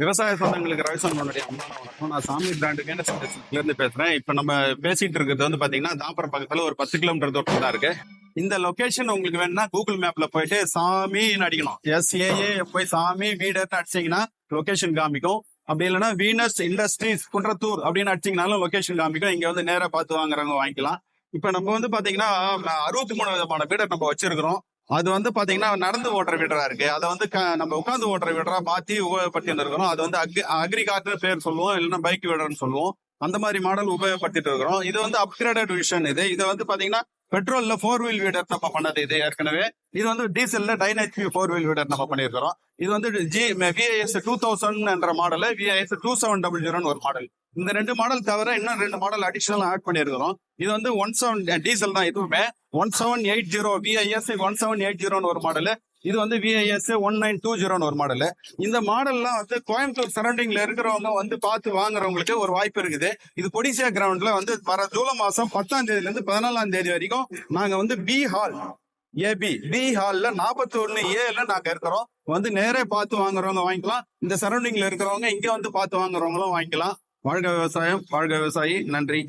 விவசாய சொந்தங்களுக்கு ரவிசந்திரனுடைய அன்பான வணக்கம். நான் சாமி பிராண்டுக்கு இருந்து பேசுறேன். இப்ப நம்ம பேசிட்டு இருக்கிறது வந்து பாத்தீங்கன்னா தாம்பரம் பக்கத்துல ஒரு 10 கிலோமீட்டர் தூரம் தான் இருக்கு. இந்த லொகேஷன் உங்களுக்கு வேணும்னா கூகுள் மேப்ல போயிட்டு சாமின்னு அடிக்கணும். SAA போய் சாமி வீடுன்னு அடிச்சீங்கன்னா லொகேஷன் காமிக்கும். அப்படி இல்லைன்னா வீனஸ் இண்டஸ்ட்ரீஸ் குன்றத்தூர் அப்படின்னு அடிச்சீங்கனாலும் லொகேஷன் காமிக்கும். இங்க வந்து நேரா பார்த்து வாங்குறவங்க வாங்கிக்கலாம். இப்ப நம்ம வந்து பாத்தீங்கன்னா 63 விதமான வீடை நம்ம வச்சிருக்கிறோம். அது வந்து பாத்தீங்கன்னா நடந்து ஓட்டுற வீடரா இருக்கு. அதை வந்து நம்ம உட்காந்து ஓட்டுற வீடரா மாத்தி உபயோகப்படுத்தி இருக்கிறோம். அது வந்து அக்ரிகார்ட்னு பேர் சொல்லுவோம், இல்லைன்னா பைக் வீடர்னு சொல்லுவோம். அந்த மாதிரி மாடல் உபயோகப்படுத்திட்டு இருக்கிறோம். இது வந்து அப்கிரேடட் விஷன். இது வந்து பாத்தீங்கன்னா பெட்ரோல்ல 4 வீல் வீடர் நம்ம பண்ணது இது ஏற்கனவே. இது வந்து டீசல்ல டைனஹெச்பி 4 வீல் வீடர் நம்ம பண்ணிருக்கிறோம். இது வந்து VIS 2000 என்ற மாடல், VIS 2700 ஒரு மாடல். இந்த 2 மாடல் தவிர இன்னும் 2 மாடல் அடிஷனல் ஆட் பண்ணிருக்கிறோம். இது வந்து 17 டீசல் தான். இதுவுமே 1780 VIS 1780 ஒரு மாடல். இது வந்து VIS 1920 ஒரு மாடல். இந்த மாடல்லாம் வந்து கோயம்புத்தூர் சரௌண்டிங்ல இருக்கிறவங்க வந்து பார்த்து வாங்குறவங்களுக்கு ஒரு வாய்ப்பு இருக்குது. இது கொடிசியா கிரவுண்ட்ல வந்து வர ஜூலை மாசம் 10ஆம் தேதியில இருந்து 14ஆம் தேதி வரைக்கும் நாங்க வந்து பி ஹால்ல 41A நாங்க இருக்கிறோம். வந்து நேரே பார்த்து வாங்குறவங்க வாங்கிக்கலாம். இந்த சரௌண்டிங்ல இருக்கிறவங்க இங்க வந்து பார்த்து வாங்குறவங்களும் வாங்கிக்கலாம். வாழ்க விவசாயம், வாழ்க விவசாயி. நன்றி.